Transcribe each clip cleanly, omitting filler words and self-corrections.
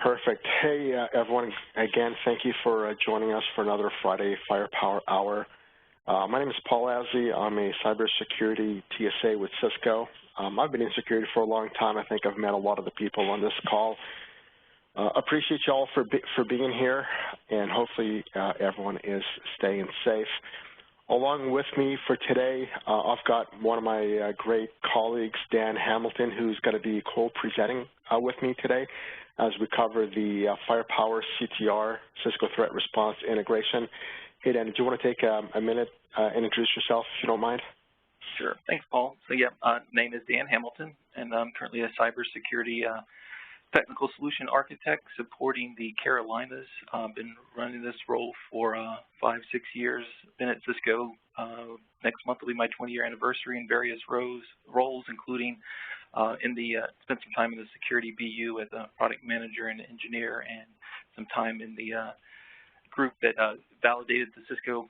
Perfect. Hey, everyone. Again, thank you for joining us for another Friday Firepower Hour. My name is Paul Azzi. I'm a cybersecurity TSA with Cisco. I've been in security for a long time. I think I've met a lot of the people on this call. Appreciate you all for being here, and hopefully everyone is staying safe. Along with me for today, I've got one of my great colleagues, Dan Hamilton, who's going to be co-presenting with me today as we cover the Firepower CTR, Cisco Threat Response integration. Hey, Dan, do you want to take a minute and introduce yourself, if you don't mind? Sure. Thanks, Paul. So, yeah, name is Dan Hamilton, and I'm currently a cybersecurity technical solution architect supporting the Carolinas. Been running this role for 5-6 years. Been at Cisco. Next month will be my 20-year anniversary in various roles, including spent some time in the security BU as a product manager and engineer, and some time in the group that validated the Cisco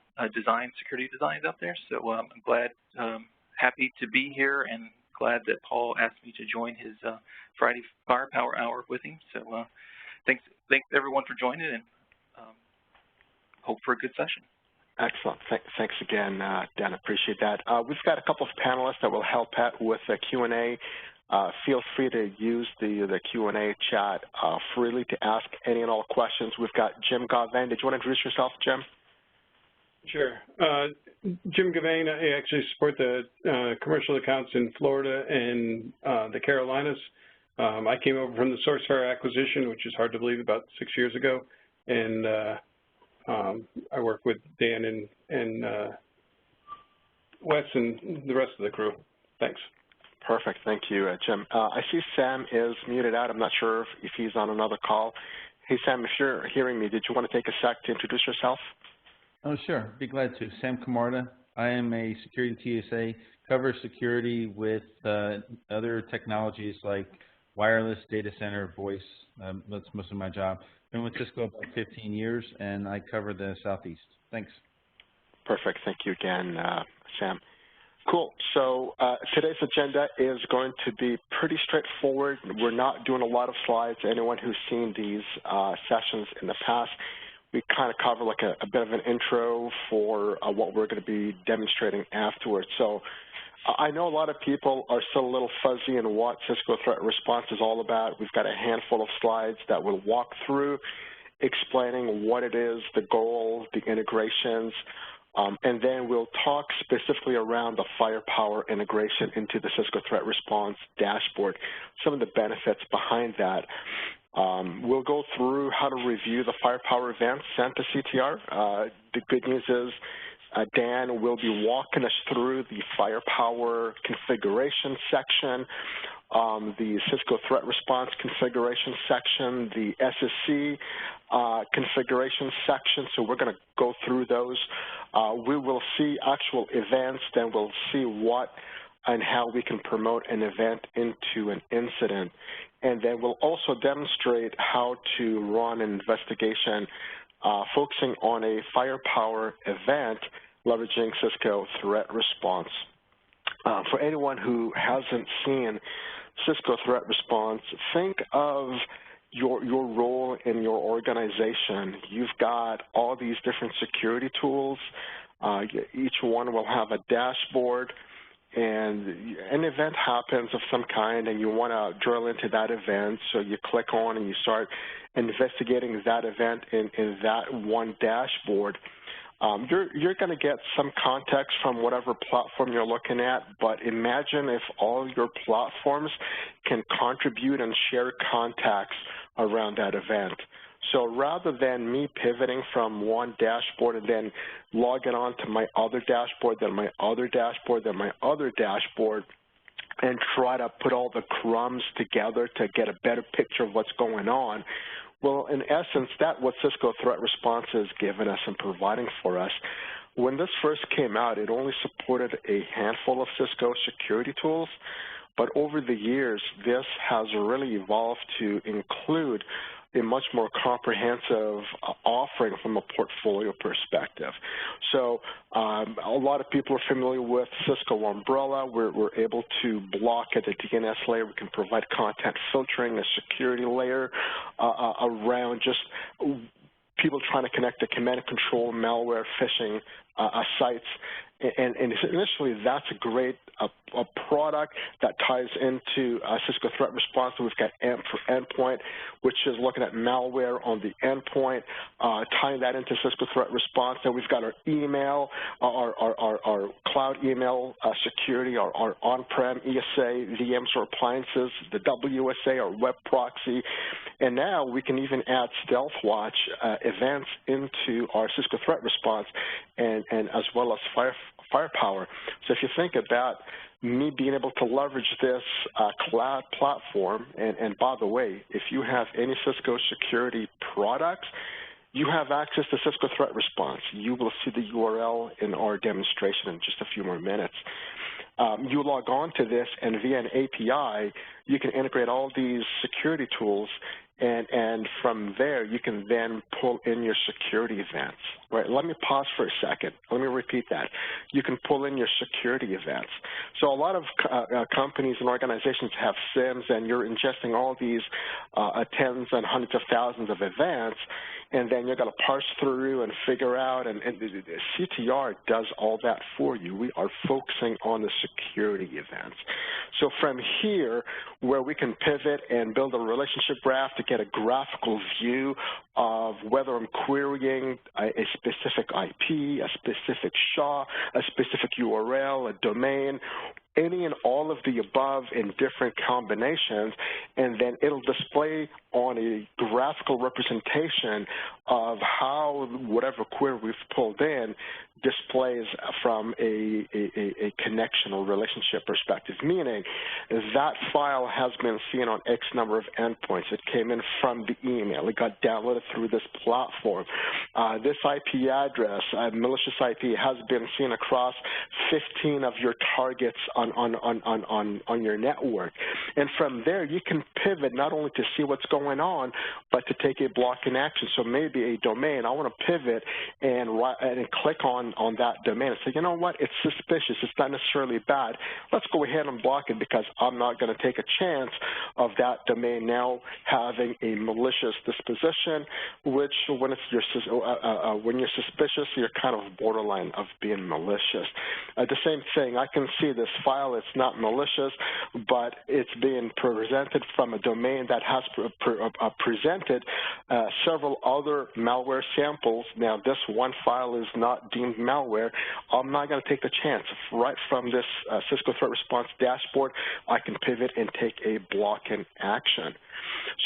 security designs out there. So I'm glad, happy to be here, and glad that Paul asked me to join his Friday Firepower Hour with him. So thanks everyone for joining, and hope for a good session. Excellent. Thanks again, Dan. Appreciate that. We've got a couple of panelists that will help out with the Q&A. Feel free to use the Q&A chat freely to ask any and all questions. We've got Jim Gauvin. Did you want to introduce yourself, Jim? Sure. Jim Gauvin. I actually support the commercial accounts in Florida and the Carolinas. I came over from the SourceFire acquisition, which is hard to believe, about 6 years ago, and I work with Dan and Wes and the rest of the crew. Thanks. Perfect. Thank you, Jim. I see Sam is muted out. I'm not sure if he's on another call. Hey, Sam, if you're hearing me, did you want to take a sec to introduce yourself? Oh, sure. Be glad to. Sam Camarda. I am a security TSA, cover security with other technologies like wireless, data center, voice. That's most of my job. Been with Cisco about 15 years, and I cover the Southeast. Thanks. Perfect. Thank you again, Sam. Cool. So today's agenda is going to be pretty straightforward. We're not doing a lot of slides. Anyone who's seen these sessions in the past, we kind of cover like a bit of an intro for what we're going to be demonstrating afterwards. So I know a lot of people are still a little fuzzy in what Cisco Threat Response is all about. We've got a handful of slides that we'll walk through, explaining what it is, the goal, the integrations, and then we'll talk specifically around the Firepower integration into the Cisco Threat Response dashboard, some of the benefits behind that. We'll go through how to review the Firepower events sent to CTR. The good news is Dan will be walking us through the Firepower configuration section, the Cisco Threat Response configuration section, the SSC configuration section. So we're going to go through those. We will see actual events, then we'll see what and how we can promote an event into an incident. And then we'll also demonstrate how to run an investigation focusing on a Firepower event leveraging Cisco Threat Response. For anyone who hasn't seen Cisco Threat Response, think of your role in your organization. You've got all these different security tools. Each one will have a dashboard, and an event happens of some kind, and you want to drill into that event, so you click on and you start investigating that event in that one dashboard. You're going to get some context from whatever platform you're looking at, but imagine if all your platforms can contribute and share contacts around that event. So rather than me pivoting from one dashboard and then logging on to my other dashboard, then my other dashboard, then my other dashboard, and try to put all the crumbs together to get a better picture of what's going on, well, in essence, that's what Cisco Threat Response has given us and providing for us. When this first came out, it only supported a handful of Cisco security tools, but over the years, this has really evolved to include a much more comprehensive offering from a portfolio perspective. So a lot of people are familiar with Cisco Umbrella. We're able to block at the DNS layer. We can provide content filtering, a security layer around just people trying to connect to command and control, malware, phishing sites. And initially, that's a great a product that ties into Cisco Threat Response. So we've got AMP for endpoint, which is looking at malware on the endpoint, tying that into Cisco Threat Response. And we've got our email, our cloud email security, our on-prem ESA, VMs or appliances, the WSA, our web proxy. And now we can even add Stealth Watch events into our Cisco Threat Response and as well as Firepower. So if you think about me being able to leverage this cloud platform, and by the way, if you have any Cisco security products, you have access to Cisco Threat Response. You will see the URL in our demonstration in just a few more minutes. You log on to this, and via an API, you can integrate all these security tools, and from there, you can then pull in your security events. Right? Let me pause for a second. Let me repeat that. You can pull in your security events. So a lot of companies and organizations have SIEMs, and you're ingesting all these tens and hundreds of thousands of events, and then you've got to parse through and figure out, and CTR does all that for you. We are focusing on the security events. So from here, where we can pivot and build a relationship graph to get a graphical view of whether I'm querying a specific IP, a specific SHA, a specific URL, a domain, any and all of the above in different combinations, and then it'll display on a graphical representation of how whatever query we've pulled in displays from a connection or relationship perspective, meaning that file has been seen on X number of endpoints. It came in from the email. It got downloaded through this platform. This IP address, malicious IP, has been seen across 15 of your targets on your network. And from there, you can pivot not only to see what's going on, but to take a block in action. So maybe a domain, I want to pivot and click on that domain and say, you know what, it's suspicious. It's not necessarily bad. Let's go ahead and block it because I'm not going to take a chance of that domain now having a malicious disposition, which when you're suspicious, you're kind of borderline of being malicious. The same thing, I can see this file, it's not malicious, but it's being presented from a domain that has presented several other malware samples. Now, this one file is not deemed malware. I'm not going to take the chance. Right from this Cisco Threat Response dashboard, I can pivot and take a block in action.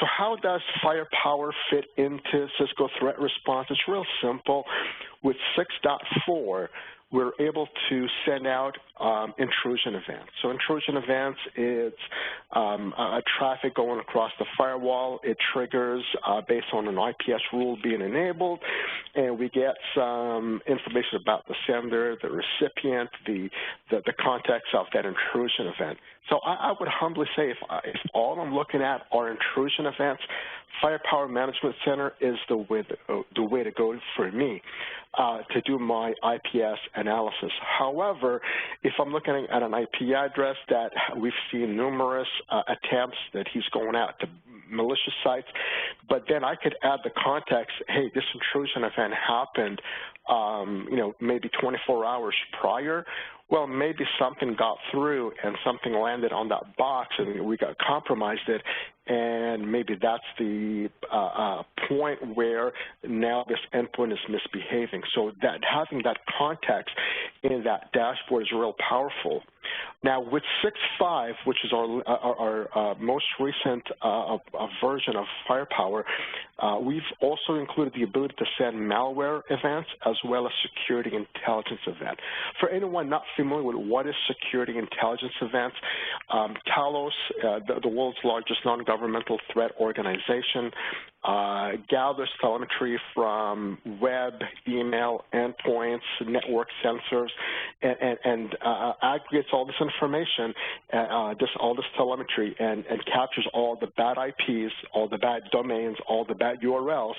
So how does Firepower fit into Cisco Threat Response? It's real simple. With 6.4, we're able to send out intrusion events. So intrusion events, it's a traffic going across the firewall. It triggers based on an IPS rule being enabled, and we get some information about the sender, the recipient, the context of that intrusion event. So I would humbly say if all I'm looking at are intrusion events, Firepower Management Center is the way to go for me to do my IPS analysis. However, if I'm looking at an IP address that we've seen numerous attempts that he's going out to malicious sites, but then I could add the context, hey, this intrusion event happened, maybe 24 hours prior. Well, maybe something got through and something landed on that box and we got compromised it, and maybe that's the point where now this endpoint is misbehaving. So that having that context in that dashboard is real powerful. Now, with 6.5, which is our most recent version of Firepower, we've also included the ability to send malware events as well as security intelligence events. For anyone not familiar with what is security intelligence events, Talos, the world's largest non-governmental threat organization, gathers telemetry from web, email, endpoints, network sensors, and aggregates all this information, all this telemetry, and captures all the bad IPs, all the bad domains, all the bad URLs,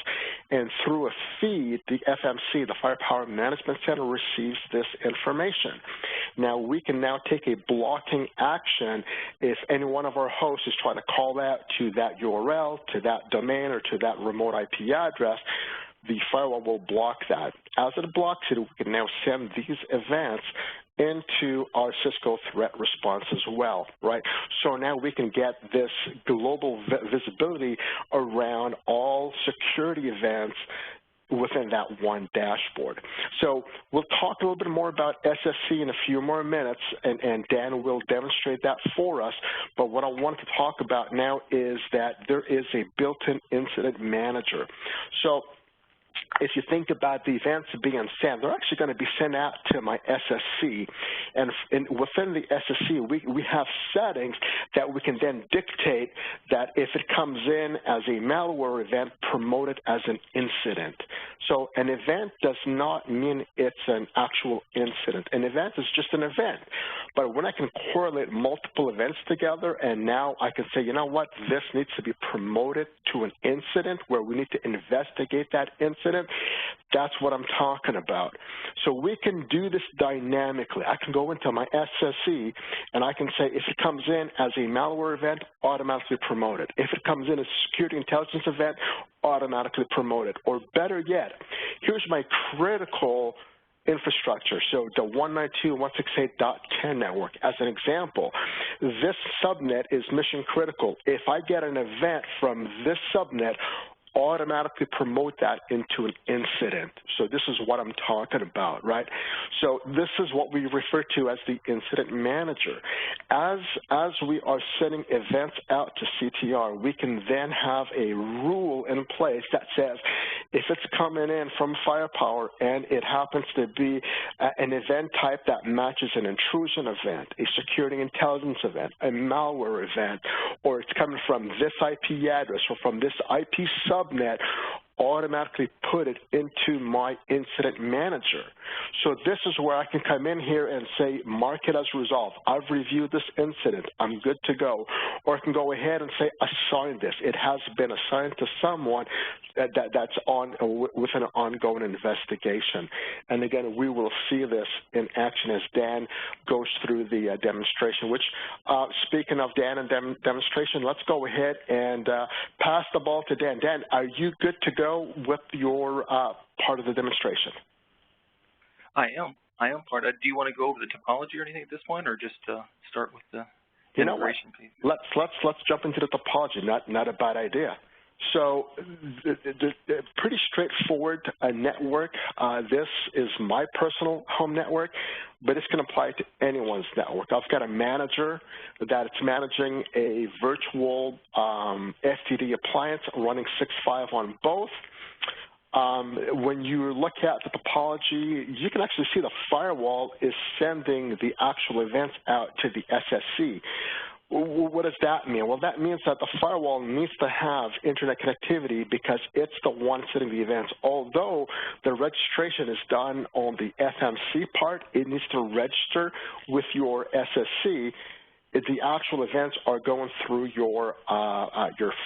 and through a feed, the FMC, the Firepower Management Center, receives this information. Now, we can now take a blocking action if any one of our hosts is trying to call out to that URL, to that domain, or to that remote IP address. The firewall will block that. As it blocks it, we can now send these events into our Cisco Threat Response as well, right? So now we can get this global visibility around all security events within that one dashboard. So we'll talk a little bit more about SSC in a few more minutes, and Dan will demonstrate that for us. But what I want to talk about now is that there is a built-in incident manager. So if you think about the events being sent, they're actually going to be sent out to my SSC. And within the SSC, we have settings that we can then dictate that if it comes in as a malware event, promote it as an incident. So an event does not mean it's an actual incident. An event is just an event. But when I can correlate multiple events together, and now I can say, you know what, this needs to be promoted to an incident where we need to investigate that incident, that's what I'm talking about. So we can do this dynamically. I can go into my SSC, and I can say if it comes in as a malware event, automatically promote it. If it comes in as a security intelligence event, automatically promote it. Or better yet, here's my critical infrastructure. So the 192.168.10 network, as an example, this subnet is mission critical. If I get an event from this subnet, automatically promote that into an incident. So this is what I'm talking about, right? So this is what we refer to as the incident manager. As we are sending events out to CTR, we can then have a rule in place that says if it's coming in from Firepower and it happens to be an event type that matches an intrusion event, a security intelligence event, a malware event, or it's coming from this IP address or from this IP subnet, automatically put it into my incident manager. So this is where I can come in here and say, mark it as resolved. I've reviewed this incident. I'm good to go. Or I can go ahead and say, assign this. It has been assigned to someone that's with an ongoing investigation. And again, we will see this in action as Dan goes through the demonstration, which, speaking of Dan and demonstration, let's go ahead and pass the ball to Dan. Dan, are you good to go with your part of the demonstration? I am part of it. Do you want to go over the topology or anything at this point, or just start with the integration piece? Let's jump into the topology. Not a bad idea. So the pretty straightforward network. This is my personal home network, but it's going to apply to anyone's network. I've got a manager that it's managing a virtual FTD appliance running 6.5 on both. When you look at the topology, you can actually see the firewall is sending the actual events out to the SSC. What does that mean? Well, that means that the firewall needs to have internet connectivity because it's the one sending the events. Although the registration is done on the FMC part, it needs to register with your SSC. The actual events are going through your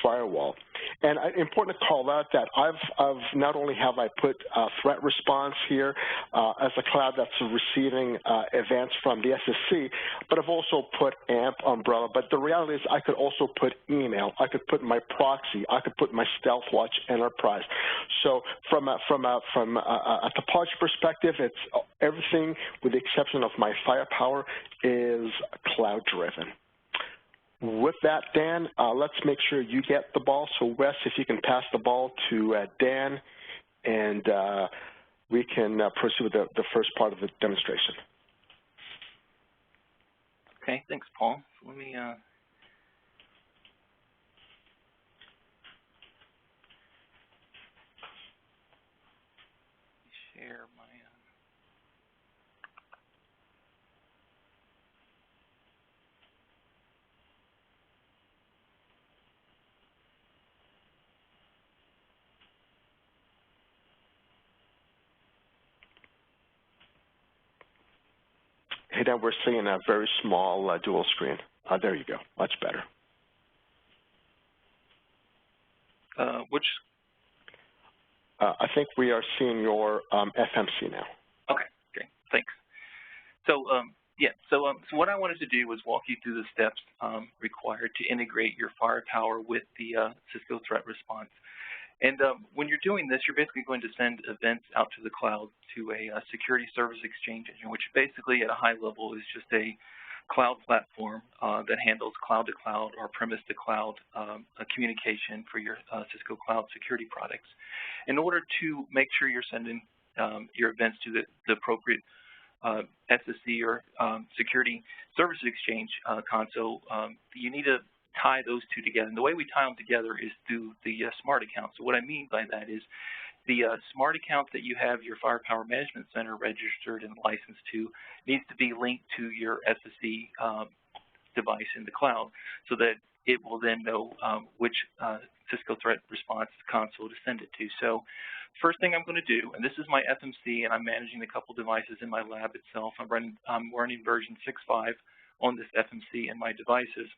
firewall. And important to call out that I've not only have I put threat response here as a cloud that's receiving events from the SSC, but I've also put AMP umbrella. But the reality is I could also put email. I could put my proxy. I could put my StealthWatch Enterprise. So from a topology perspective, it's everything with the exception of my Firepower is cloud driven. With that, Dan, let's make sure you get the ball. So, Wes, if you can pass the ball to Dan, and we can proceed with the first part of the demonstration. Okay, thanks, Paul. So let me share my Hey, Dan, we're seeing a very small dual screen. There you go. Much better. Which? I think we are seeing your FMC now. Okay, great. Thanks. So, so what I wanted to do was walk you through the steps required to integrate your firepower with the Cisco Threat Response. And when you're doing this, you're basically going to send events out to the cloud to a security service exchange engine, which basically at a high level is just a cloud platform that handles cloud-to-cloud or premise-to-cloud communication for your Cisco Cloud security products. In order to make sure you're sending your events to the appropriate SSE or security service exchange console, you need to tie those two together. And the way we tie them together is through the smart account. So what I mean by that is the smart account that you have your Firepower Management Center registered and licensed to needs to be linked to your SSE device in the cloud so that it will then know which Cisco Threat Response console to send it to. So first thing I'm going to do, and this is my FMC, and I'm managing a couple devices in my lab itself. I'm running version 6.5 on this FMC and my devices.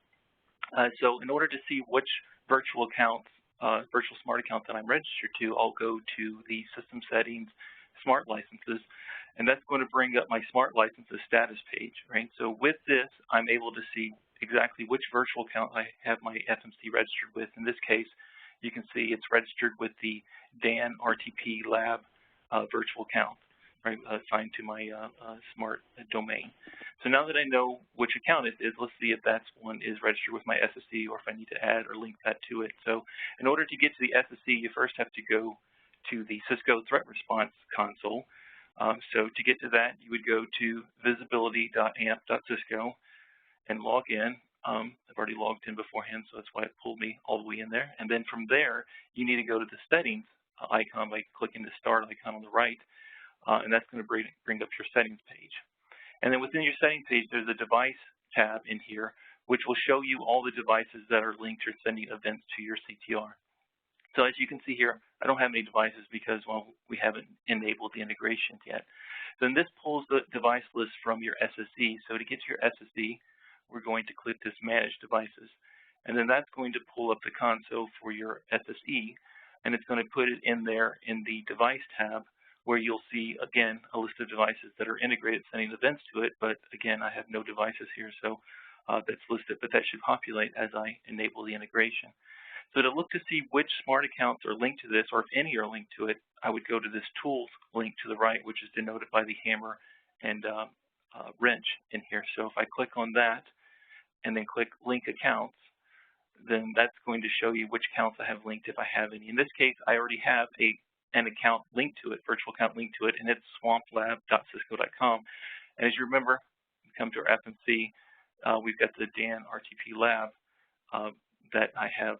So in order to see which virtual accounts, virtual smart account that I'm registered to, I'll go to the System Settings, Smart Licenses, and that's going to bring up my Smart Licenses status page, right? So with this, I'm able to see exactly which virtual account I have my FMC registered with. In this case, you can see it's registered with the Dan RTP Lab virtual account, right, assigned to my smart domain. So now that I know which account it is, let's see if that one is registered with my SSE or if I need to add or link that to it. So in order to get to the SSE, you first have to go to the Cisco Threat Response console. So to get to that, you would go to visibility.amp.cisco and log in. I've already logged in beforehand, so that's why it pulled me all the way in there. And then from there, you need to go to the settings icon by clicking the start icon on the right, and that's going to bring up your settings page. And then within your settings page, there's a device tab in here, which will show you all the devices that are linked or sending events to your CTR. So as you can see here, I don't have any devices because, well, we haven't enabled the integration yet. Then this pulls the device list from your SSE. So to get to your SSE, we're going to click this Manage Devices. And then that's going to pull up the console for your SSE, and it's going to put it in there in the Device tab, where you'll see, again, a list of devices that are integrated sending events to it. But again, I have no devices here, so that's listed, but that should populate as I enable the integration. So to look to see which smart accounts are linked to this, or if any are linked to it, I would go to this Tools link to the right, which is denoted by the hammer and wrench in here. So if I click on that and then click Link Accounts, then that's going to show you which accounts I have linked if I have any. In this case, I already have an account linked to it, virtual account linked to it, and it's swamplab.cisco.com. And as you remember, we come to our FMC, we've got the Dan RTP Lab that I have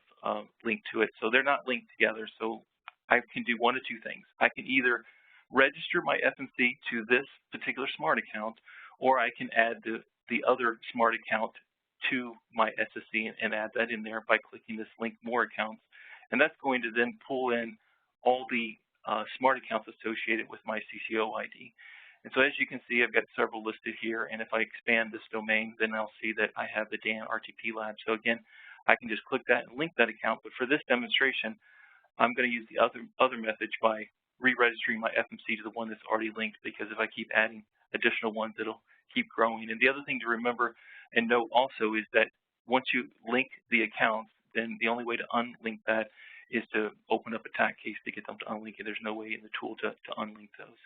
linked to it. So they're not linked together. So I can do one of two things. I can either register my FMC to this particular smart account, or I can add the other smart account to my SSE and add that in there by clicking this Link More Accounts. And that's going to then pull in all the smart accounts associated with my CCO ID. And so as you can see, I've got several listed here, and if I expand this domain, then I'll see that I have the Dan RTP Lab. So again, I can just click that and link that account, but for this demonstration, I'm going to use the other method by re-registering my FMC to the one that's already linked, because if I keep adding additional ones, it'll keep growing. And the other thing to remember and note also is that once you link the accounts, then the only way to unlink that is to open up attack case to get them to unlink it. There's no way in the tool to unlink those.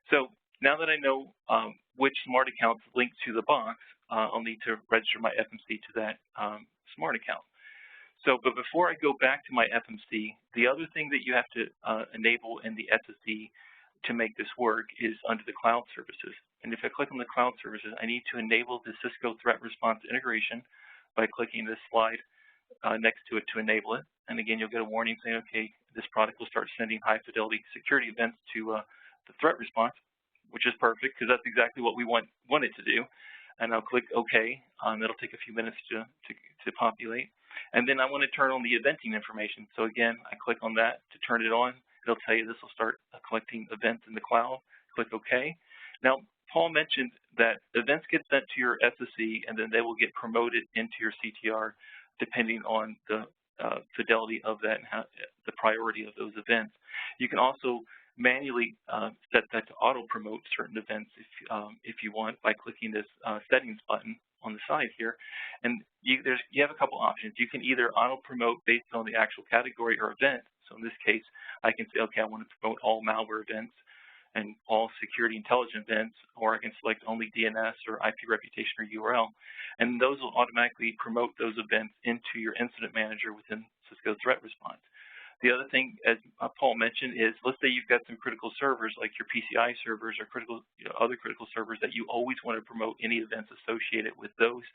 So now that I know which smart account's linked to the box, I'll need to register my FMC to that smart account. So, but before I go back to my FMC, the other thing that you have to enable in the SSE to make this work is under the cloud services. And if I click on the cloud services, I need to enable the Cisco Threat Response integration by clicking this slide next to it to enable it. And again, you'll get a warning saying, okay, this product will start sending high fidelity security events to the threat response, which is perfect because that's exactly what we want it to do. And I'll click OK. It'll take a few minutes to populate. And then I want to turn on the eventing information. So again, I click on that to turn it on. It'll tell you this will start collecting events in the cloud. Click OK. Now, Paul mentioned that events get sent to your SSE, and then they will get promoted into your CTR depending on the fidelity of that and how, the priority of those events. You can also manually set that to auto-promote certain events if you want by clicking this settings button on the side here. And you have a couple options. You can either auto-promote based on the actual category or event. So in this case, I can say, okay, I want to promote all malware events and all security intelligence events, or I can select only DNS or IP reputation or URL. And those will automatically promote those events into your incident manager within Cisco Threat Response. The other thing, as Paul mentioned, is let's say you've got some critical servers like your PCI servers or critical, other critical servers that you always want to promote any events associated with those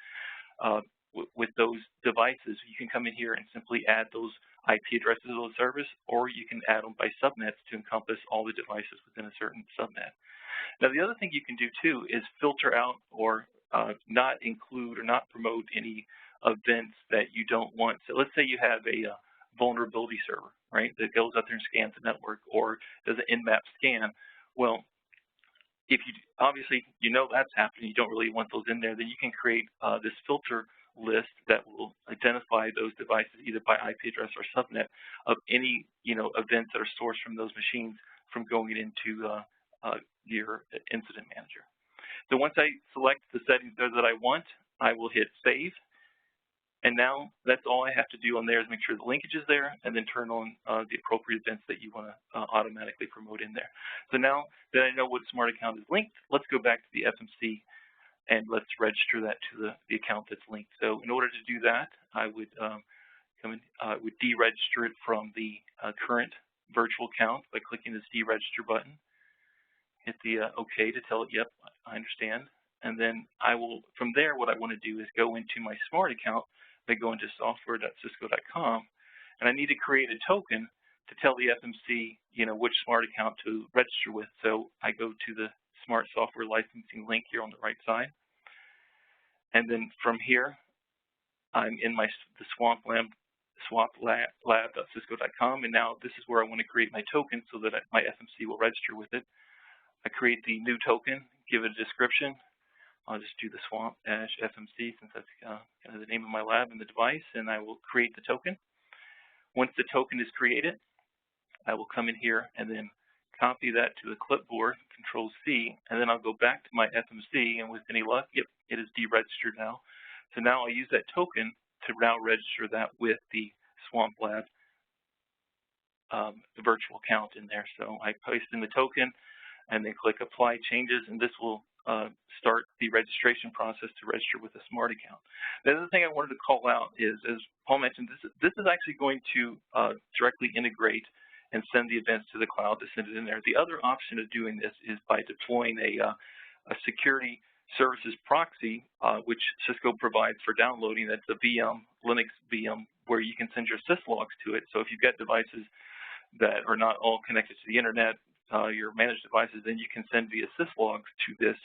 devices. You can come in here and simply add those IP addresses to those servers, or you can add them by subnets to encompass all the devices within a certain subnet. Now, the other thing you can do too is filter out or not include or not promote any events that you don't want. So let's say you have a vulnerability server, right, that goes out there and scans the network or does an nmap scan. Well, if you obviously that's happening, you don't really want those in there, then you can create this filter list that will identify those devices either by IP address or subnet of any events that are sourced from those machines from going into your incident manager. So once I select the settings there that I want, I will hit save. And now that's all I have to do on there is make sure the linkage is there and then turn on the appropriate events that you want to automatically promote in there. So now that I know what smart account is linked, let's go back to the FMC and let's register that to the account that's linked. So in order to do that, I would would deregister it from the current virtual account by clicking this deregister button. Hit the OK to tell it, yep, I understand. And then I will, from there, what I want to do is go into my smart account by going to software.cisco.com, and I need to create a token to tell the FMC, which smart account to register with. So I go to the Smart Software Licensing link here on the right side, and then from here, I'm in the swaplab.cisco.com, and now this is where I want to create my token so that my FMC will register with it. I create the new token, give it a description. I'll just do the swamp-FMC since that's kind of the name of my lab and the device, and I will create the token. Once the token is created, I will come in here and then copy that to the clipboard, Control-C, and then I'll go back to my FMC, and with any luck, yep, it is deregistered now. So now I'll use that token to now register that with the Swamp Lab the virtual account in there. So I paste in the token and then click Apply Changes, and this will start the registration process to register with a smart account. The other thing I wanted to call out is, as Paul mentioned, this is actually going to directly integrate and send the events to the cloud to send it in there. The other option of doing this is by deploying a security services proxy, which Cisco provides for downloading. That's a VM, Linux VM, where you can send your syslogs to it. So if you've got devices that are not all connected to the internet, your managed devices, then you can send via syslogs to this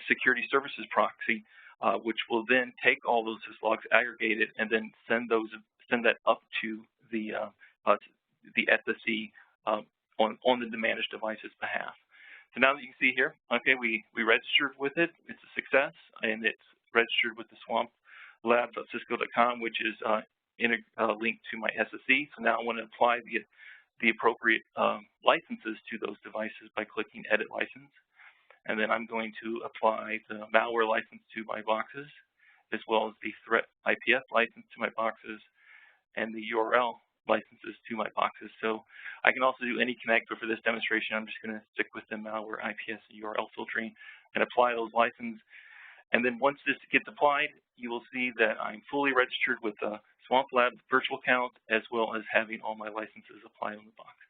security services proxy, which will then take all those syslogs, aggregate it, and then send that up to the SSE on the managed device's behalf. So now that you can see here, okay, we registered with it. It's a success, and it's registered with the swamplab.cisco.com, which is linked to my SSE. So now I want to apply the appropriate licenses to those devices by clicking Edit License. And then I'm going to apply the malware license to my boxes, as well as the threat IPS license to my boxes, and the URL licenses to my boxes. So I can also do any connect, but for this demonstration, I'm just going to stick with the malware IPS and URL filtering and apply those licenses. And then once this gets applied, you will see that I'm fully registered with the Swamp Lab virtual account, as well as having all my licenses applied on the box.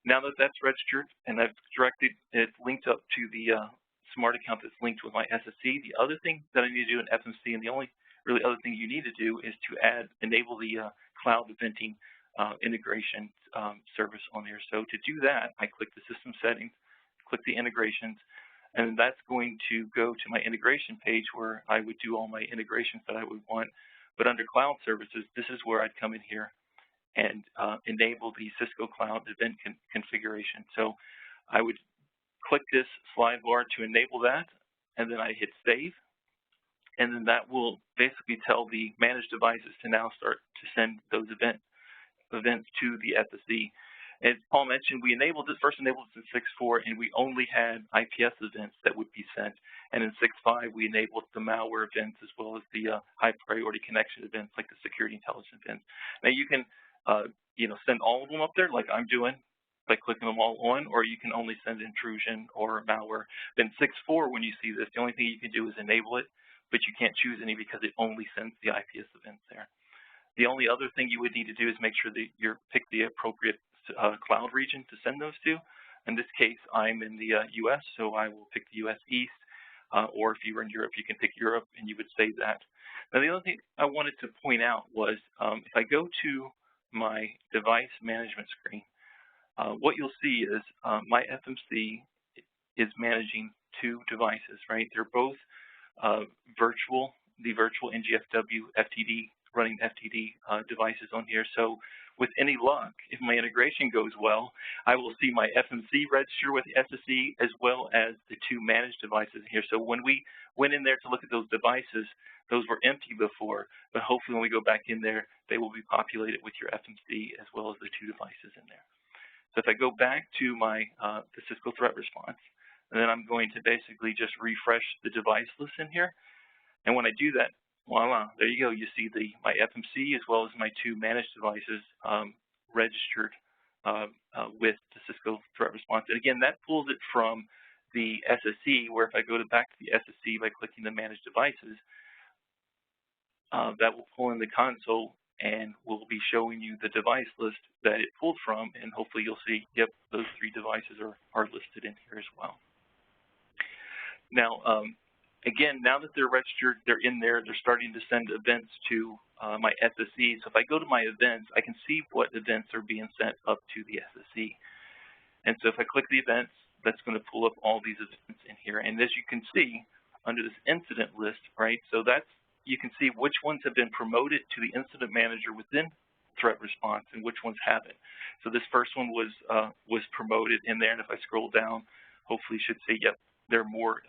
Now that that's registered and I've directed it linked up to the smart account that's linked with my SSE, the other thing that I need to do in FMC, and the only really other thing you need to do, is to enable the cloud eventing integration service on here. So to do that, I click the system settings, click the integrations, and that's going to go to my integration page where I would do all my integrations that I would want. But under cloud services, this is where I'd come in here and enable the Cisco Cloud event configuration. So I would click this slide bar to enable that, and then I hit save. And then that will basically tell the managed devices to now start to send those events to the FSE. As Paul mentioned, we first enabled it in 6.4, and we only had IPS events that would be sent. And in 6.5, we enabled the malware events as well as the high priority connection events, like the security intelligence events. Now you can, send all of them up there, like I'm doing, by clicking them all on, or you can only send intrusion or malware. Then 6.4, when you see this, the only thing you can do is enable it, but you can't choose any because it only sends the IPS events there. The only other thing you would need to do is make sure that you pick the appropriate cloud region to send those to. In this case, I'm in the US, so I will pick the US East, or if you were in Europe, you can pick Europe, and you would save that. Now, the other thing I wanted to point out was if I go to my device management screen, what you'll see is my FMC is managing two devices, right? They're both the virtual NGFW FTD, running FTD devices on here. So with any luck, if my integration goes well, I will see my FMC register with the SSE as well as the two managed devices here. So when we went in there to look at those devices, those were empty before, but hopefully when we go back in there, they will be populated with your FMC as well as the two devices in there. So if I go back to my the Cisco Threat Response, and then I'm going to basically just refresh the device list in here. And when I do that, voila, there you go. You see my FMC as well as my two managed devices registered with the Cisco Threat Response. And again, that pulls it from the SSE, where if I go back to the SSE by clicking the managed devices, that will pull in the console and will be showing you the device list that it pulled from. And hopefully you'll see, yep, those three devices are listed in here as well. Now, again, now that they're registered, they're in there, they're starting to send events to my SSE. So if I go to my events, I can see what events are being sent up to the SSE. And so if I click the events, that's going to pull up all these events in here. And as you can see, under this incident list, right, so that's, you can see which ones have been promoted to the incident manager within Threat Response and which ones haven't. So this first one was promoted in there, and if I scroll down, hopefully it should say, yep, there are more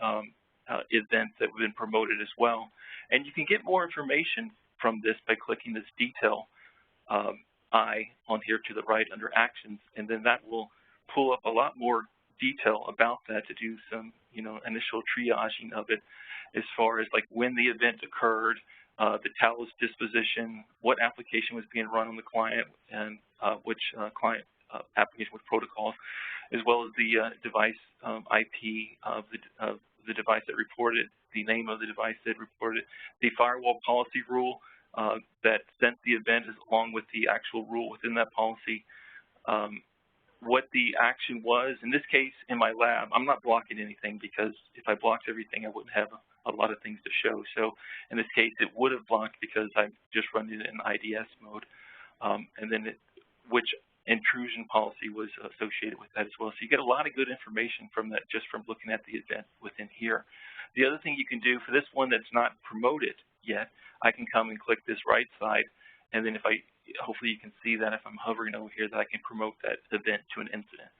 events that have been promoted as well. And you can get more information from this by clicking this detail eye on here to the right under Actions, and then that will pull up a lot more detail about that to do some, initial triaging of it, as far as like when the event occurred, the TALOS disposition, what application was being run on the client, and which client application with protocols, as well as the device IP of the device that reported, the name of the device that reported, the firewall policy rule that sent the event along with the actual rule within that policy, what the action was. In this case, in my lab, I'm not blocking anything because if I blocked everything, I wouldn't have a lot of things to show. So in this case, it would have blocked because I'm just running it in IDS mode. And then which intrusion policy was associated with that as well. So you get a lot of good information from that just from looking at the event within here. The other thing you can do for this one that's not promoted yet, I can come and click this right side, and then if hopefully you can see that if I'm hovering over here that I can promote that event to an incident.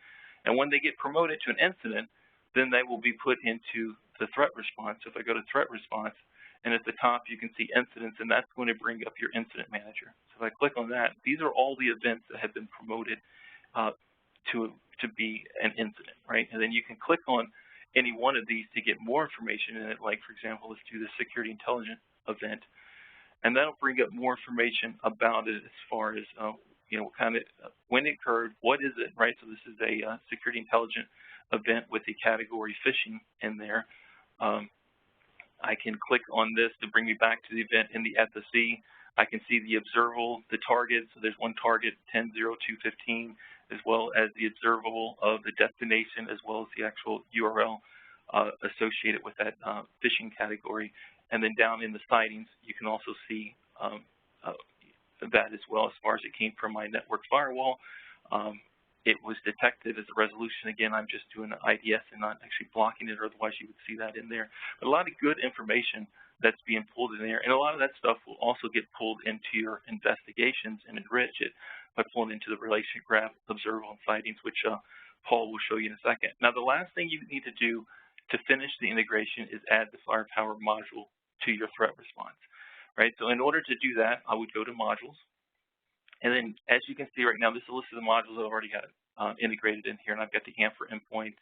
And when they get promoted to an incident, then they will be put into the threat response. So if I go to threat response, and at the top you can see incidents, and that's going to bring up your incident manager. So if I click on that, these are all the events that have been promoted to be an incident, right? And then you can click on any one of these to get more information in it. Like, for example, let's do the security intelligence event, and that'll bring up more information about it as far as kind of when it occurred, what is it, right? So this is a security intelligence event with the category phishing in there. I can click on this to bring me back to the event in the FSE. I can see the observable, the target. So there's one target, 10.02.15, as well as the observable of the destination, as well as the actual URL associated with that phishing category. And then down in the sightings, you can also see that as well as far as it came from my network firewall. It was detected as a resolution. Again, I'm just doing an IDS and not actually blocking it, or otherwise you would see that in there. But a lot of good information that's being pulled in there. And a lot of that stuff will also get pulled into your investigations and enrich it by pulling into the relationship graph, observable, and sightings, which Paul will show you in a second. Now, the last thing you need to do to finish the integration is add the Firepower module to your threat response, right? So in order to do that, I would go to modules. And then, as you can see right now, this is a list of the modules I've already got integrated in here, and I've got the AMP for endpoints.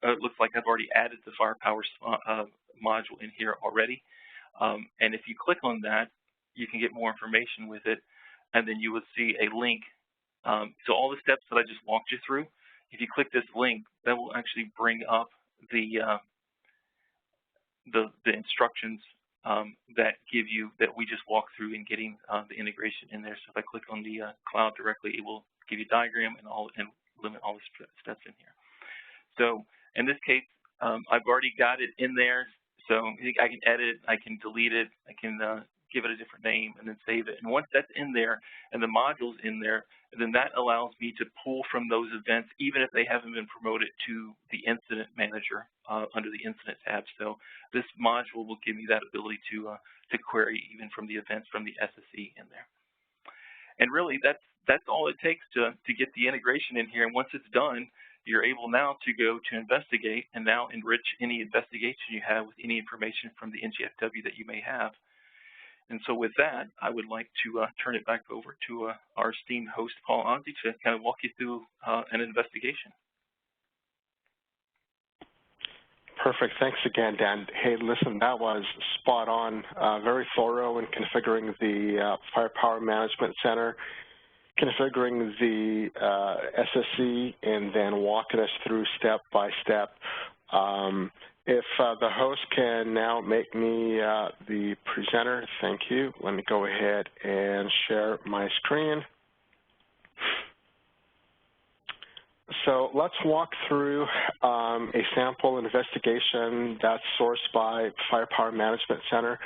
It looks like I've already added the Firepower module in here already. And if you click on that, you can get more information with it, and then you will see a link. So all the steps that I just walked you through, if you click this link, that will actually bring up the instructions that we just walked through in getting the integration in there. So if I click on the cloud directly, it will give you a diagram and limit all the steps in here. So in this case, I've already got it in there. So I can edit, I can delete it, I can give it a different name and then save it. And once that's in there and the module's in there, then that allows me to pull from those events, even if they haven't been promoted to the incident manager under the incident tab. So this module will give me that ability to query even from the events from the SSE in there. And really, that's all it takes to get the integration in here. And once it's done, you're able now to go to investigate and now enrich any investigation you have with any information from the NGFW that you may have. And so with that, I would like to turn it back over to our esteemed host, Paul Ozzie, to kind of walk you through an investigation. Perfect. Thanks again, Dan. Hey, listen, that was spot on, very thorough in configuring the Firepower Management Center, configuring the SSE, and then walking us through step by step. If the host can now make me the presenter, thank you. Let me go ahead and share my screen. So let's walk through a sample investigation that's sourced by Firepower Management Center.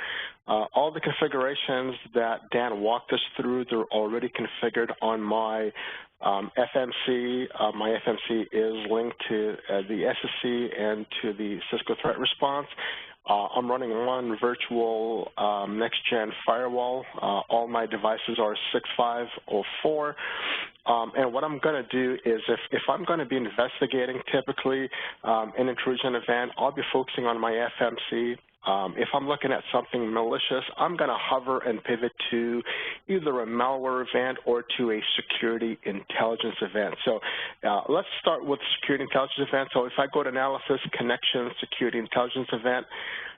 All the configurations that Dan walked us through, they're already configured on my FMC. My FMC is linked to the SSE and to the Cisco Threat Response. I'm running one virtual next-gen firewall. All my devices are 6504. And what I'm going to do is if I'm going to be investigating typically an intrusion event, I'll be focusing on my FMC. If I'm looking at something malicious, I'm going to hover and pivot to either a malware event or to a security intelligence event. So let's start with security intelligence event. So if I go to analysis, connection, security intelligence event,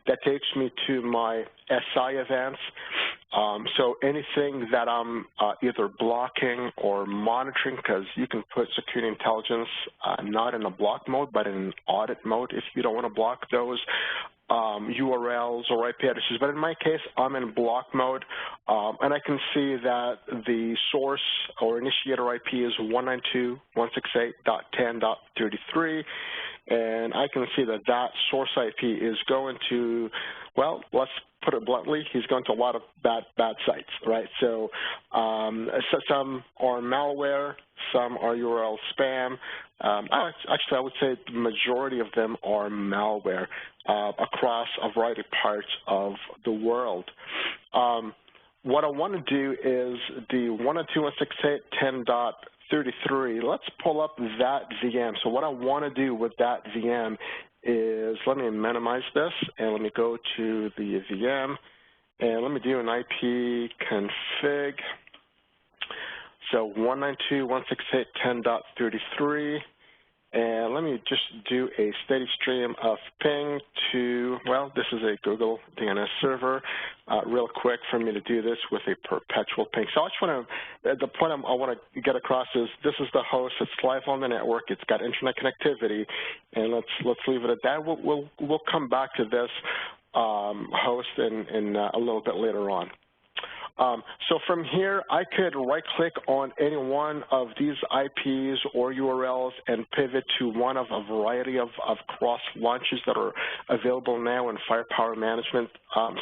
that takes me to my SI events. So anything that I'm either blocking or monitoring, because you can put security intelligence not in a block mode, but in an audit mode if you don't want to block those URLs or IP addresses. But in my case, I'm in block mode, and I can see that the source or initiator IP is 192.168.10.33, and I can see that that source IP is going to, well, let's put it bluntly, he's going to a lot of bad sites, right? So some are malware, some are URL spam. Actually, I would say the majority of them are malware across a variety of parts of the world. What I want to do is the 192.168.10.33. Let's pull up that VM. So what I want to do with that VM is, let me minimize this and let me go to the VM and let me do an IP config. So 192.168.10.33, and let me just do a steady stream of ping to, well, this is a Google DNS server, real quick for me to do this with a perpetual ping. So I just want to, the point I want to get across is this is the host, it's live on the network, it's got internet connectivity, and let's leave it at that. We'll come back to this host in a little bit later on. So from here, I could right-click on any one of these IPs or URLs and pivot to one of a variety of cross launches that are available now in Firepower Management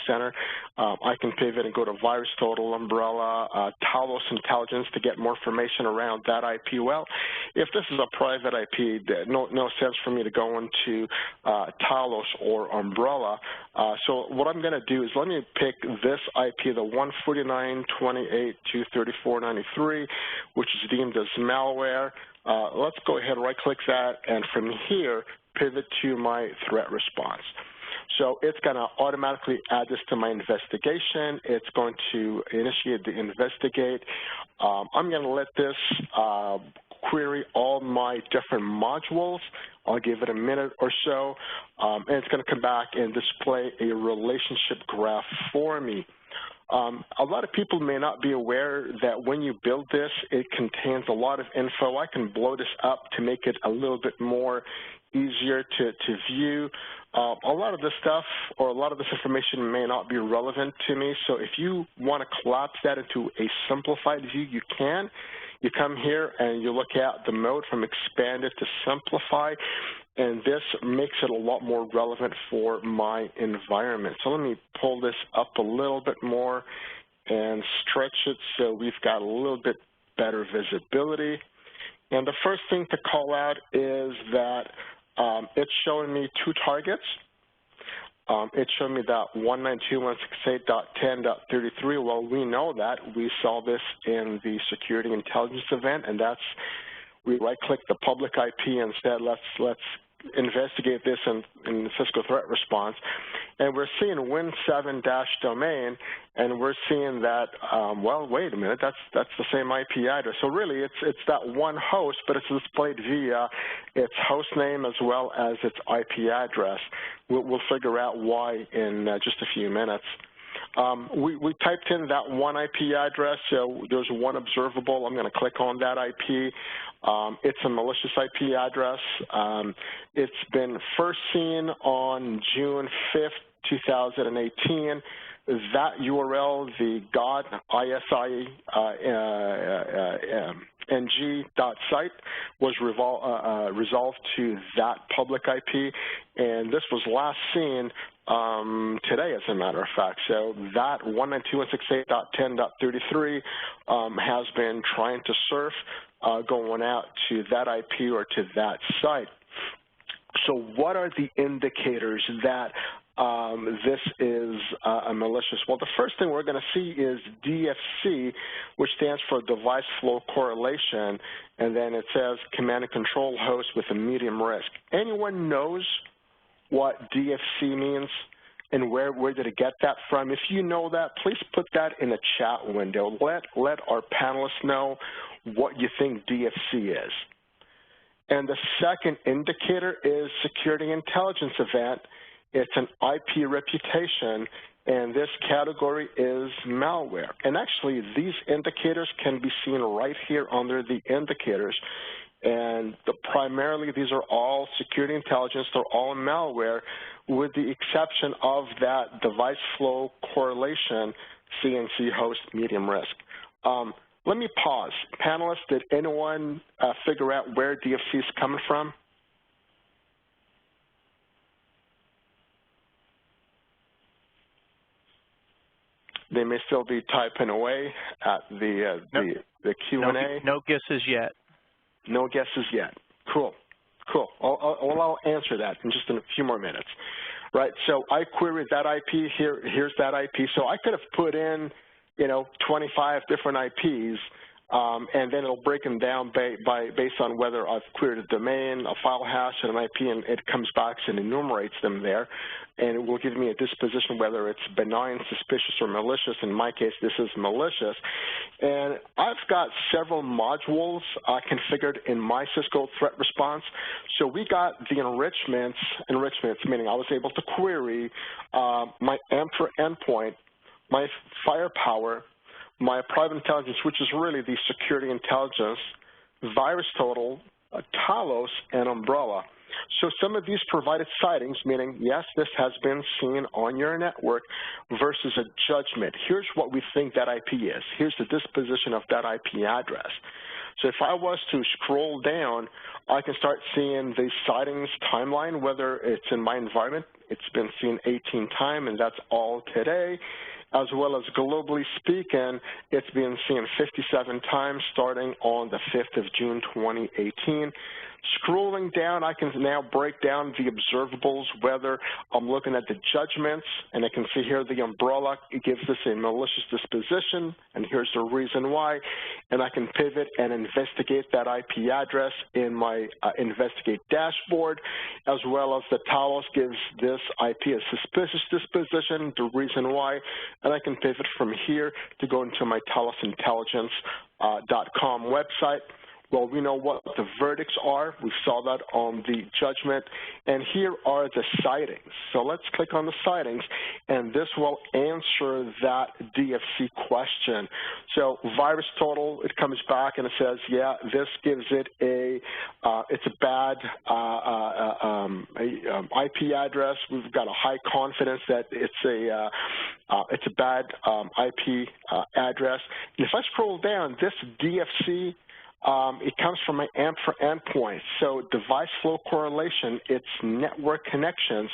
Center. I can pivot and go to VirusTotal, Umbrella, Talos Intelligence to get more information around that IP. Well, if this is a private IP, no sense for me to go into Talos or Umbrella. So what I'm going to do is let me pick this IP, the 149.28.234.93, which is deemed as malware. Let's go ahead, right-click that, and from here, pivot to my threat response. So it's going to automatically add this to my investigation. It's going to initiate the investigate. I'm going to let this query all my different modules. I'll give it a minute or so, and it's going to come back and display a relationship graph for me. A lot of people may not be aware that when you build this, it contains a lot of info. I can blow this up to make it a little bit more easier to view. A lot of this stuff or a lot of this information may not be relevant to me, so if you want to collapse that into a simplified view, you can. You come here and you look at the mode from expanded to simplify, and this makes it a lot more relevant for my environment. So let me pull this up a little bit more and stretch it so we've got a little bit better visibility. And the first thing to call out is that it's showing me two targets. It's showing me that 192.168.10.33. Well, we know that. We saw this in the security intelligence event, and that's, we right-click the public IP and said, let's investigate this in the Cisco Threat Response. And we're seeing Win7-domain, and we're seeing that, well, wait a minute, that's the same IP address. So really, it's that one host, but it's displayed via its host name as well as its IP address. We'll figure out why in just a few minutes. We typed in that one IP address, so there's one observable. I'm going to click on that IP. It's a malicious IP address. It's been first seen on June 5th, 2018. That URL, the god.isi.ng.site, was resolved to that public IP, and this was last seen today, as a matter of fact. So that 192.168.10.33 has been trying to surf going out to that IP or to that site. So what are the indicators that this is malicious? Well, the first thing we're going to see is DFC, which stands for Device Flow Correlation, and then it says Command and Control Host with a medium risk. Anyone knows what DFC means and where did it get that from? If you know that, please put that in a chat window. Let our panelists know what you think DFC is. And the second indicator is Security Intelligence Event. It's an IP reputation, and this category is malware. And actually, these indicators can be seen right here under the indicators. And primarily, these are all security intelligence. They're all malware, with the exception of that device flow correlation, CNC host medium risk. Let me pause. Panelists, did anyone figure out where DFC is coming from? They may still be typing away at the Q&A. No guesses yet. No guesses yet. Cool. Cool. I'll answer that in just a few more minutes. Right. So I queried that IP. Here's that IP. So I could have put in, 25 different IPs, and then it'll break them down based on whether I've queried a domain, a file hash, and an IP, and it comes back and enumerates them there. And it will give me a disposition whether it's benign, suspicious, or malicious. In my case, this is malicious. And I've got several modules configured in my Cisco Threat Response. So we got the enrichments, meaning I was able to query my Entra endpoint, my firepower, my private intelligence, which is really the security intelligence, VirusTotal, Talos, and Umbrella. So some of these provided sightings, meaning, yes, this has been seen on your network, versus a judgment. Here's what we think that IP is. Here's the disposition of that IP address. So if I was to scroll down, I can start seeing the sightings timeline, whether it's in my environment. It's been seen 18 times, and that's all today. as well as globally speaking, it's been seen 57 times starting on the 5th of June 2018. Scrolling down, I can now break down the observables, whether I'm looking at the judgments, and I can see here the umbrella, it gives this a malicious disposition, and here's the reason why, and I can pivot and investigate that IP address in my investigate dashboard, as well as the Talos gives this IP a suspicious disposition, the reason why, and I can pivot from here to go into my talosintelligence.com website. Well, we know what the verdicts are. We saw that on the judgment. And here are the sightings. So let's click on the sightings, and this will answer that DFC question. So virus total, it comes back and it says, yeah, this gives it it's a bad IP address. We've got a high confidence that it's a bad IP address. And if I scroll down, this DFC, it comes from my AMP for endpoint. So device flow correlation, it's network connections.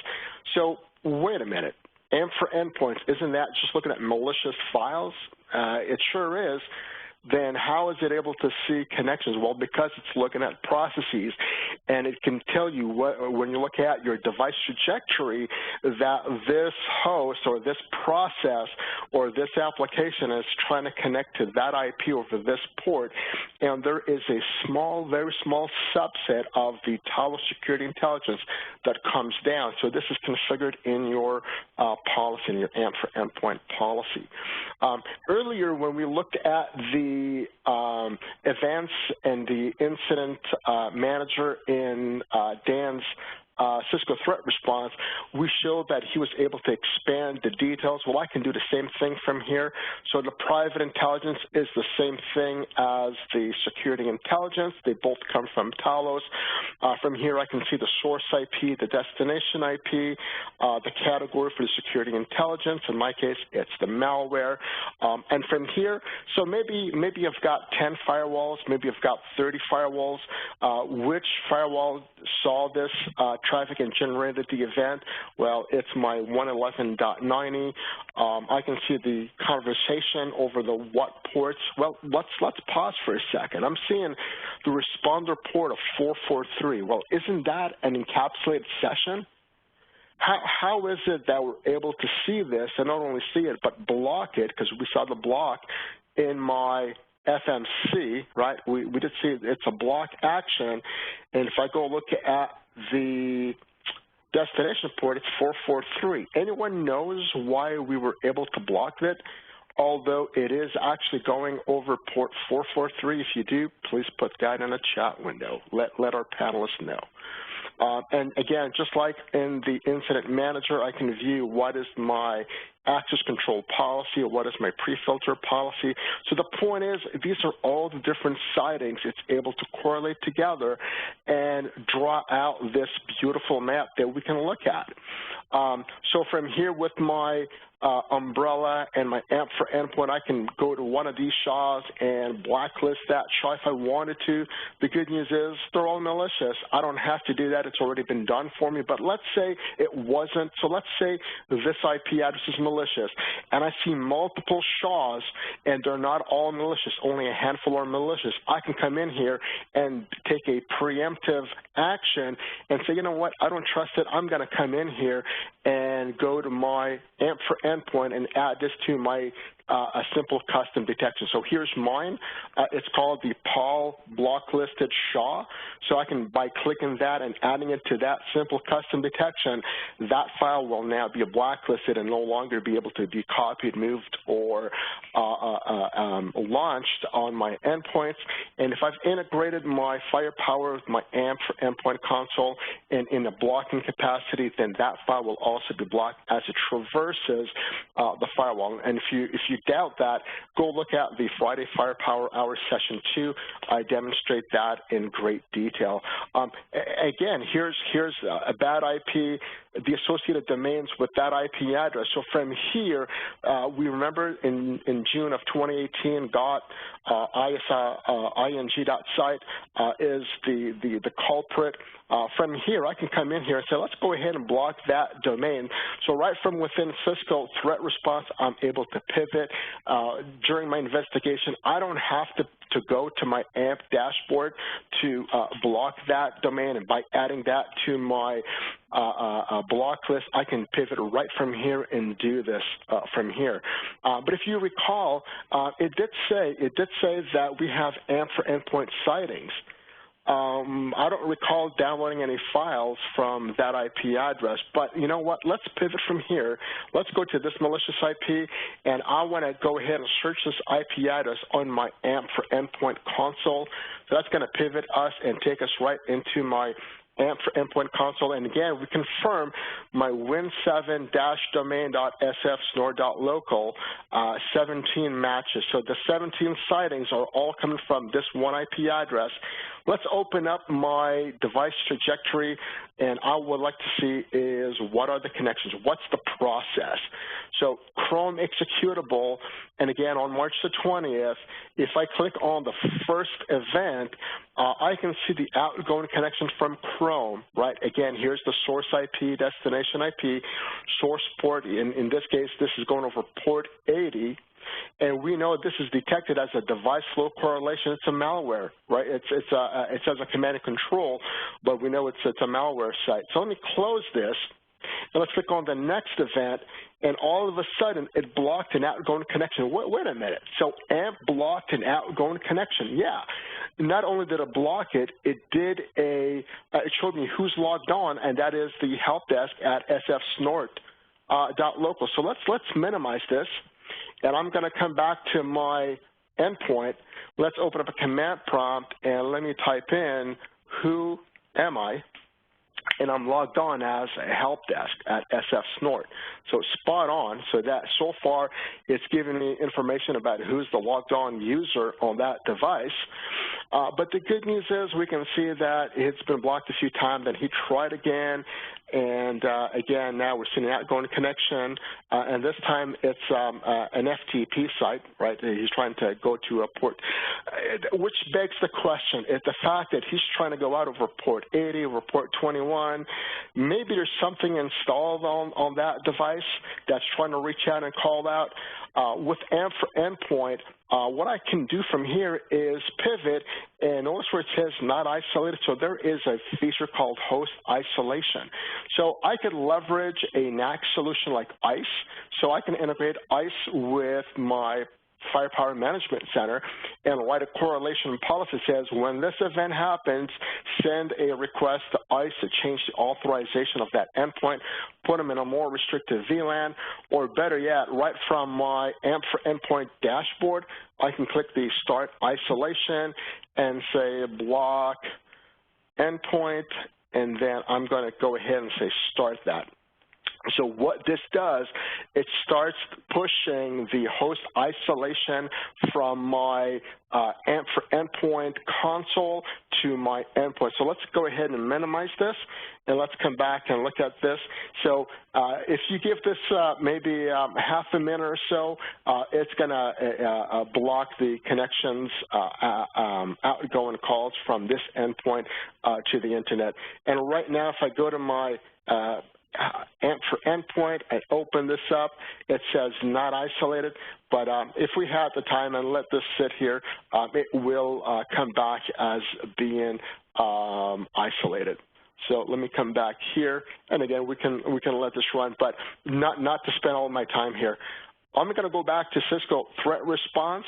So wait a minute, AMP for endpoints, isn't that just looking at malicious files? It sure is. Then how is it able to see connections? Well, because it's looking at processes, and it can tell you when you look at your device trajectory that this host or this process or this application is trying to connect to that IP over this port, and there is a small, very small subset of the Talos security intelligence that comes down. So this is configured in your policy, in your AMP for endpoint policy. Earlier, when we looked at the events and the incident manager in Dan's Cisco Threat Response, we showed that he was able to expand the details. Well, I can do the same thing from here. So the private intelligence is the same thing as the security intelligence. They both come from Talos. From here, I can see the source IP, the destination IP, the category for the security intelligence. In my case, it's the malware. And from here, so maybe I've got 10 firewalls, maybe I've got 30 firewalls. Which firewall saw this traffic and generated the event? Well, it's my 111.90. I can see the conversation over the what ports. Well, let's pause for a second. I'm seeing the responder port of 443. Well, isn't that an encapsulated session? How is it that we're able to see this and not only see it but block it, because we saw the block in my FMC, right? We did see it's a block action, and if I go look at the destination port, it's 443. Anyone knows why we were able to block it, although it is actually going over port 443? If you do, please put that in a chat window. Let our panelists know. And again, just like in the incident manager, I can view what is my access control policy or what is my pre-filter policy. So the point is, these are all the different sightings. It's able to correlate together and draw out this beautiful map that we can look at. So from here with my umbrella and my AMP for endpoint, I can go to one of these SHAs and blacklist that SHA if I wanted to. The good news is they're all malicious. I don't have to do that. It's already been done for me. But let's say it wasn't. So let's say this IP address is malicious, and I see multiple SHAs, and they're not all malicious. Only a handful are malicious. I can come in here and take a preemptive action and say, you know what, I don't trust it. I'm going to come in here and go to my AMP for endpoint and add this to my a simple custom detection. So here's mine. It's called the Paul blocklisted SHA. So I can, by clicking that and adding it to that simple custom detection, that file will now be blacklisted and no longer be able to be copied, moved, or launched on my endpoints. And if I've integrated my firepower with my AMP for endpoint console in a blocking capacity, then that file will also be blocked as it traverses the firewall. And if you doubt that, go look at the Friday Firepower Hour Session 2. I demonstrate that in great detail. Again, here's a bad IP. the associated domains with that IP address. So from here, we remember in June of 2018, got ing.site is the culprit. From here, I can come in here and say, let's go ahead and block that domain. So right from within Cisco Threat Response, I'm able to pivot. During my investigation, I don't have to go to my AMP dashboard to block that domain, and by adding that to my block list, I can pivot right from here and do this from here. But if you recall, it did say that we have AMP for endpoint sightings. I don't recall downloading any files from that IP address, but you know what? Let's pivot from here. Let's go to this malicious IP, and I want to go ahead and search this IP address on my AMP for endpoint console. So that's going to pivot us and take us right into my AMP for endpoint console. And again, we confirm my win7-domain.sfsnore.local 17 matches. So the 17 sightings are all coming from this one IP address. Let's open up my device trajectory, and I would like to see is what are the connections? What's the process? So Chrome executable, and again, on March the 20th, if I click on the first event, I can see the outgoing connection from Chrome, right? Again, here's the source IP, destination IP, source port. In this case, this is going over port 80. And we know this is detected as a device flow correlation. It's a malware, right? It says a command and control, but we know it's a malware site. So let me close this, and let's click on the next event, and all of a sudden it blocked an outgoing connection. Wait a minute. So AMP blocked an outgoing connection. Yeah. Not only did it block it, it showed me who's logged on, and that is the help desk at sfsnort.local. So let's minimize this. And I'm going to come back to my endpoint. Let's open up a command prompt, and let me type in, who am I? And I'm logged on as a help desk at sfsnort. So spot on. So far, it's giving me information about who's the logged on user on that device. But the good news is we can see that it's been blocked a few times, and he tried again. And again, now we're seeing an outgoing connection, and this time it's an FTP site, right? He's trying to go to a port, which begs the question, is the fact that he's trying to go out over port 80, over port 21, maybe there's something installed on that device that's trying to reach out and call out. With AMP for endpoint, what I can do from here is pivot, and notice where it says not isolated, so there is a feature called host isolation. So I could leverage a NAC solution like ICE, so I can integrate ICE with my Firepower Management Center and write a correlation policy that says when this event happens, send a request to ICE to change the authorization of that endpoint, put them in a more restrictive VLAN, or better yet, right from my AMP for endpoint dashboard, I can click the start isolation and say block endpoint, and then I'm going to go ahead and say start that. So what this does, it starts pushing the host isolation from my AMP for endpoint console to my endpoint. So let's go ahead and minimize this, and let's come back and look at this. So if you give this maybe half a minute or so, it's going to block the connections, outgoing calls from this endpoint to the internet. And right now, if I go to my AMP for endpoint, I open this up, it says not isolated, but if we have the time and let this sit here, it will come back as being isolated. So let me come back here, and again, we can let this run, but not to spend all my time here. I'm going to go back to Cisco Threat Response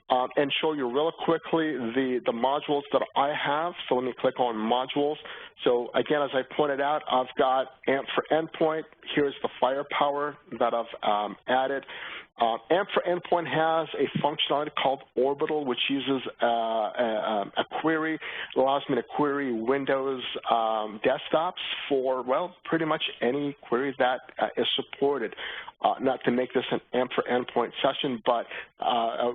and show you real quickly the modules that I have. So let me click on modules. So again, as I pointed out, I've got AMP for endpoint. Here's the firepower that I've added. AMP for endpoint has a functionality called Orbital, which uses a query. It allows me to query Windows desktops for, well, pretty much any query that is supported. Not to make this an AMP for endpoint session, but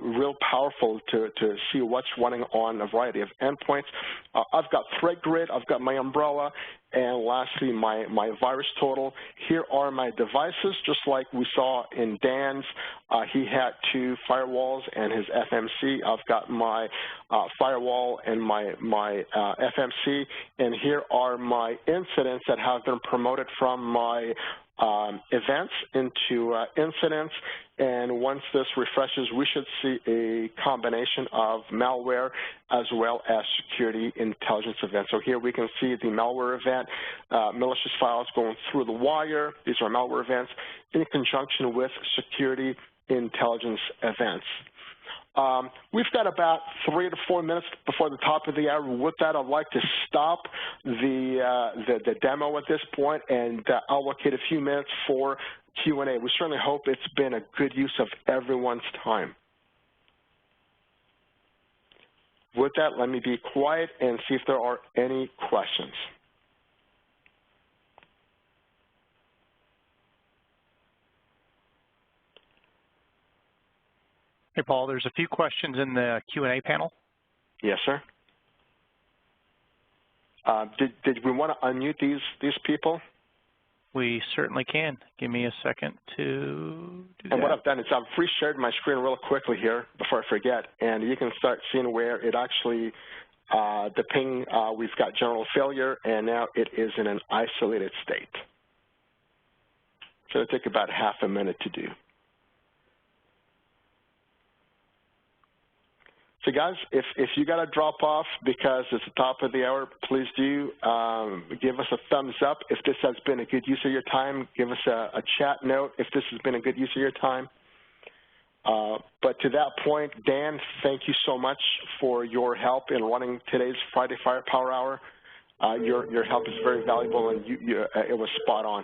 real powerful to see what's running on a variety of endpoints. I've got Threat Grid, I've got my umbrella, and lastly, my virus total. Here are my devices, just like we saw in Dan's. He had 2 firewalls and his FMC. I've got my firewall and my FMC, and here are my incidents that have been promoted from my events into incidents, and once this refreshes, we should see a combination of malware as well as security intelligence events. So here we can see the malware event, malicious files going through the wire. These are malware events in conjunction with security intelligence events. We've got about 3 to 4 minutes before the top of the hour. With that, I'd like to stop the demo at this point and allocate a few minutes for Q&A. We certainly hope it's been a good use of everyone's time. With that, let me be quiet and see if there are any questions. Hey, Paul, there's a few questions in the Q&A panel. Yes, sir. Did we want to unmute these people? We certainly can. Give me a second to do that. And what I've done is I've reshared my screen real quickly here before I forget, and you can start seeing where it actually, the ping, we've got general failure, and now it is in an isolated state. So it'll take about half a minute to do. So guys, if you got to drop off because it's the top of the hour, please do give us a thumbs up. If this has been a good use of your time, give us a chat note if this has been a good use of your time. But to that point, Dan, thank you so much for your help in running today's Friday Firepower Hour. Your help is very valuable, and it was spot on.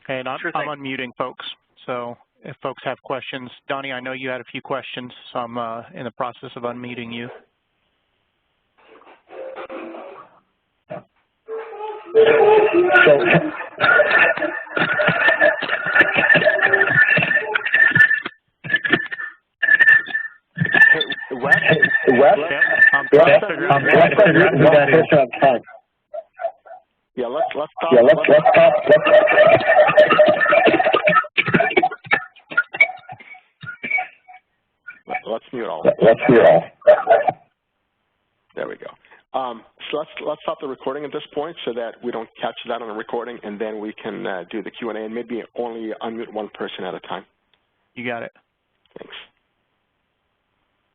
And I'm unmuting folks, so if folks have questions. Donnie, I know you had a few questions, so I'm in the process of unmuting you. Yeah, let's talk. Let's mute all. There we go. So let's stop the recording at this point so that we don't catch that on the recording, and then we can do the Q&A and maybe only unmute one person at a time. You got it. Thanks.